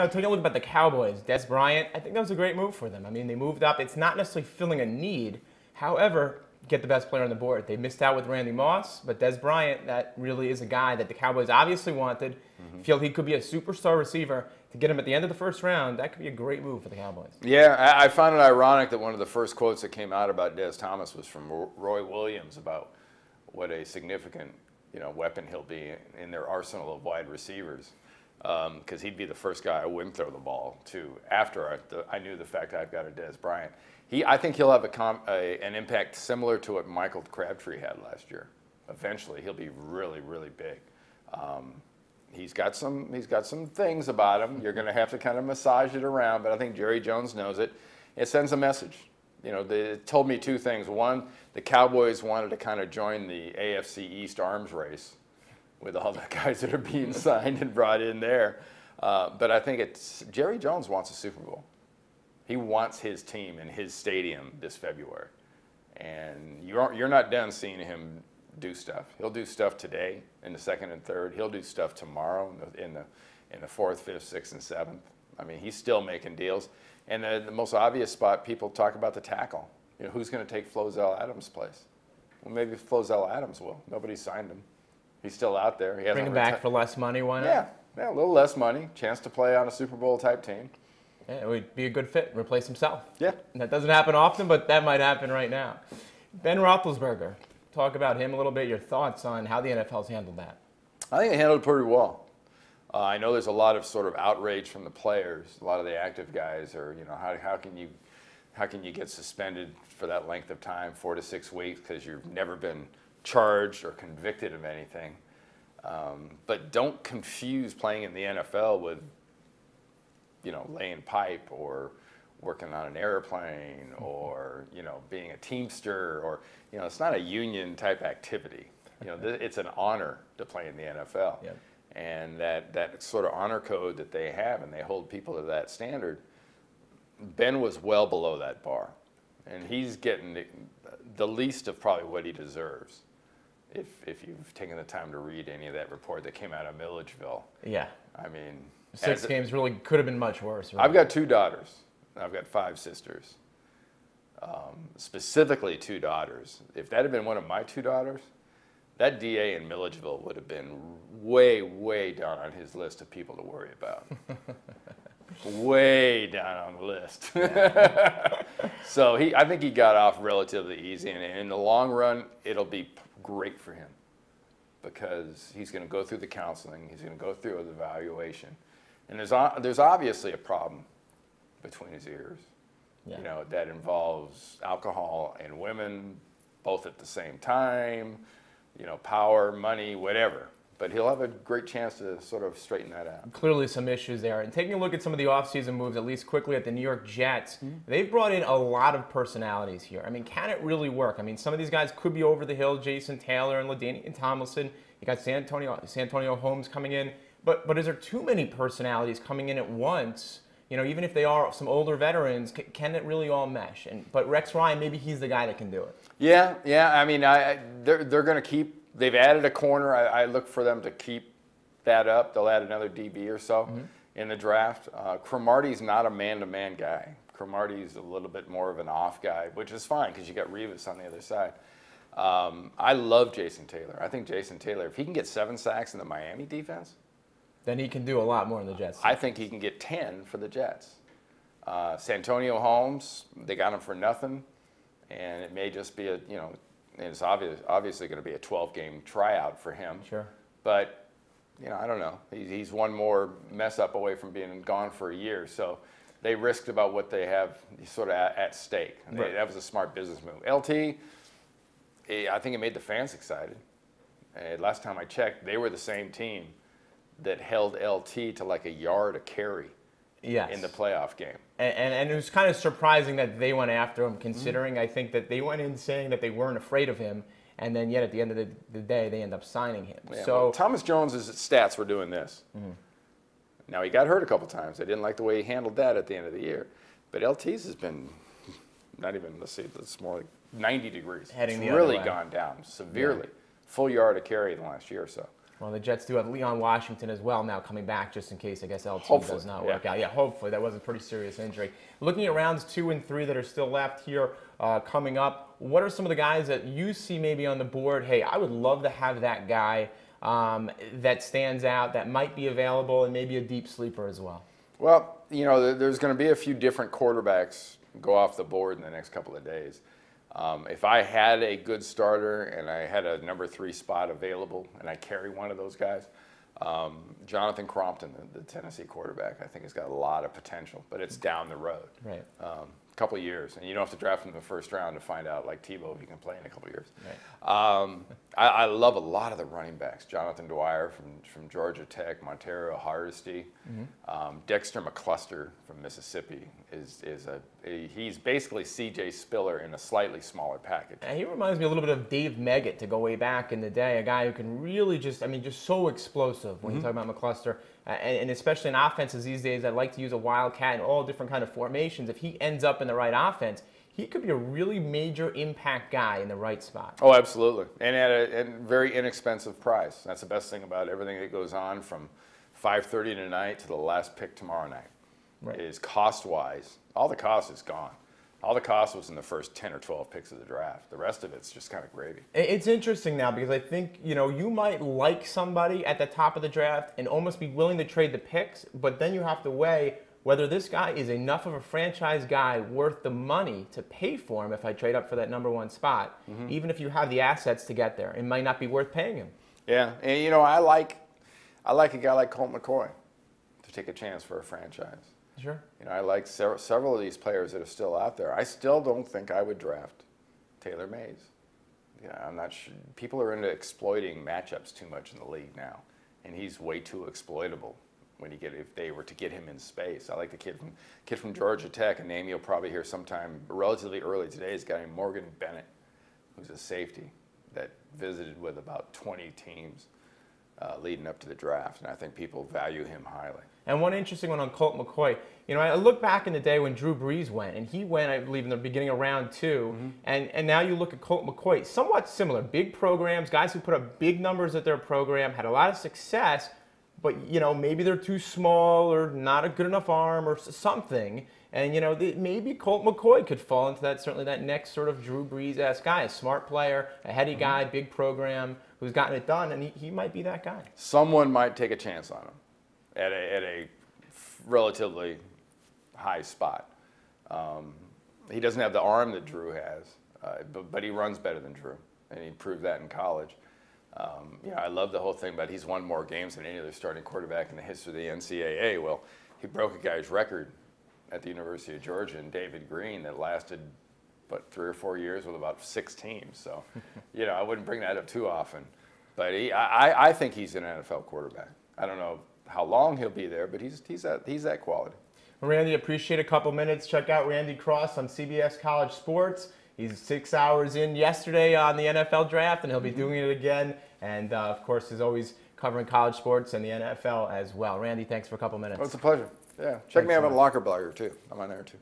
taking a look at the Cowboys, Dez Bryant, I think that was a great move for them. I mean, they moved up. It's not necessarily filling a need. However, get the best player on the board. They missed out with Randy Moss, but Dez Bryant, that really is a guy that the Cowboys obviously wanted. Feel he could be a superstar receiver. To get him at the end of the first round, that could be a great move for the Cowboys. Yeah, I found it ironic that one of the first quotes that came out about Dez Thomas was from Roy Williams about what a significant weapon he'll be in their arsenal of wide receivers. Because he'd be the first guy I wouldn't throw the ball to after I knew the fact I've got a Dez Bryant. I think he'll have an impact similar to what Michael Crabtree had last year. Eventually, he'll be really, really big. He's got some things about him. You're going to have to kind of massage it around, but I think Jerry Jones knows it. It sends a message. It told me two things. One, the Cowboys wanted to kind of join the AFC East arms race with all the guys that are being signed and brought in there. But I think Jerry Jones wants a Super Bowl. He wants his team in his stadium this February. And you're not done seeing him do stuff. He'll do stuff today in the second and third. He'll do stuff tomorrow in the fourth, fifth, sixth, and seventh. I mean, he's still making deals. And the most obvious spot, people talk about the tackle. Who's going to take Flozell Adams' place? Well, maybe Flozell Adams will. Nobody signed him. He's still out there. He Bring him back for less money, why not? Yeah, a little less money. Chance to play on a Super Bowl type team. Yeah, it would be a good fit. Replace himself. Yeah. And that doesn't happen often, but that might happen right now. Ben Roethlisberger. Talk about him a little bit. Your thoughts on how the NFL's handled that? I think they handled it pretty well. I know there's a lot of sort of outrage from the players. A lot of the active guys are, how can you get suspended for that length of time, 4 to 6 weeks, because you've never been charged or convicted of anything. But don't confuse playing in the NFL with, laying pipe or working on an airplane or, being a teamster or, it's not a union type activity. It's an honor to play in the NFL. Yep. And that sort of honor code that they have, and they hold people to that standard. Ben was well below that bar, and he's getting the least of probably what he deserves. If you've taken the time to read any of that report that came out of Milledgeville. Yeah. I mean, 6 games really could have been much worse. Right? I've got 2 daughters. I've got 5 sisters. Specifically 2 daughters. If that had been one of my 2 daughters, that DA in Milledgeville would have been way, way down on his list of people to worry about. Way down on the list. So I think he got off relatively easy, and in the long run, it'll be great for him because he's going to go through the counseling, he's going to go through the evaluation, and there's obviously a problem between his ears. Yeah. That involves alcohol and women, both at the same time. Power, money, whatever. But he'll have a great chance to sort of straighten that out. Clearly some issues there. And taking a look at some of the offseason moves, at least quickly at the New York Jets, they've brought in a lot of personalities here. I mean, can it really work? I mean, some of these guys could be over the hill, Jason Taylor and LaDainian Tomlinson. You got Santonio Holmes coming in. But is there too many personalities coming in at once? Even if they are some older veterans, can it really all mesh? But Rex Ryan, maybe he's the guy that can do it. Yeah. I mean, they're going to keep. They've added a corner. I look for them to keep that up. They'll add another DB or so in the draft. Cromartie's not a man-to-man guy. Cromartie's a little bit more of an off guy, which is fine because you got Revis on the other side. I love Jason Taylor. I think Jason Taylor, if he can get 7 sacks in the Miami defense, then he can do a lot more in the Jets. I think he can get 10 for the Jets. Santonio Holmes, they got him for nothing, and it may just be it's obviously going to be a 12-game tryout for him. Sure. But, I don't know. He's one more mess up away from being gone for a year. So they risked about what they have sort of at stake. Right. That was a smart business move. LT, I think it made the fans excited. Last time I checked, they were the same team that held LT to like a yard a carry. Yes. In the playoff game. And it was kind of surprising that they went after him, considering I think that they went in saying that they weren't afraid of him, and then yet at the end of the day, they end up signing him. Yeah, well, Thomas Jones's stats were doing this. Now, he got hurt a couple times. I didn't like the way he handled that at the end of the year. But LT's has been not even, it's more like 90 degrees. Heading it's the really other way. Gone down severely. Yeah. Full yard of carry in the last year or so. Well, the Jets do have Leon Washington as well now coming back, just in case, I guess, LT Hopefully, does not work out. Yeah, hopefully. That was a pretty serious injury. Looking at rounds 2 and 3 that are still left here coming up, what are some of the guys that you see maybe on the board? Hey, I would love to have that guy that stands out, that might be available, and maybe a deep sleeper as well. Well, you know, there's going to be a few different quarterbacks go off the board in the next couple of days. If I had a good starter and I had a number 3 spot available and I carry one of those guys, Jonathan Crompton, the Tennessee quarterback, I think has got a lot of potential, but it's down the road. Right. A couple of years, and you don't have to draft him in the first round to find out, like Tebow, if he can play in a couple of years. Right. I love a lot of the running backs. Jonathan Dwyer from Georgia Tech, Montero Hardesty, Dexter McCluster from Mississippi he's basically C.J. Spiller in a slightly smaller package. And he reminds me a little bit of Dave Meggett to go way back in the day, a guy who can really just so explosive when you talk about McCluster. And especially in offenses these days, I like to use a wildcat in all different kind of formations. If he ends up in the right offense, he could be a really major impact guy in the right spot. Oh, absolutely. And at a very inexpensive price. That's the best thing about everything that goes on from 5:30 tonight to the last pick tomorrow night. Right. Is cost-wise, all the cost is gone. All the cost was in the first 10 or 12 picks of the draft. The rest of it's just kind of gravy. It's interesting now because I think, you might like somebody at the top of the draft and almost be willing to trade the picks, but then you have to weigh whether this guy is enough of a franchise guy worth the money to pay for him if I trade up for that number 1 spot. Even if you have the assets to get there, it might not be worth paying him. Yeah, and I like a guy like Colt McCoy to take a chance for a franchise. Sure. I like several of these players that are still out there. I still don't think I would draft Taylor Mays. I'm not sure. People are into exploiting matchups too much in the league now, and he's way too exploitable if they were to get him in space. I like the kid from Georgia Tech, a name you'll probably hear sometime relatively early today, is a guy named Morgan Bennett, who's a safety that visited with about 20 teams leading up to the draft, and I think people value him highly. And one interesting one on Colt McCoy, I look back in the day when Drew Brees went, and he went, I believe, in the beginning of round 2, and now you look at Colt McCoy, somewhat similar, big programs, guys who put up big numbers at their program, had a lot of success, but, maybe they're too small or not a good enough arm or something, and, maybe Colt McCoy could fall into certainly that next sort of Drew Brees-esque guy, a smart player, a heady guy, big program, who's gotten it done, and he might be that guy. Someone might take a chance on him at a relatively high spot. He doesn't have the arm that Drew has, but he runs better than Drew, and he proved that in college. I love the whole thing about he's won more games than any other starting quarterback in the history of the NCAA. Well, he broke a guy's record at the University of Georgia and David Green that lasted, 3 or 4 years with about 6 teams. So, I wouldn't bring that up too often. But I think he's an NFL quarterback. I don't know how long he'll be there, but he's that quality. Randy, appreciate a couple minutes. Check out Randy Cross on CBS College Sports. He's 6 hours in yesterday on the NFL draft, and he'll be doing it again. And, of course, is always covering college sports and the NFL as well. Randy, thanks for a couple minutes. Oh, it's a pleasure. Yeah. Check me out on LockerBlogger, too. I'm on there, too.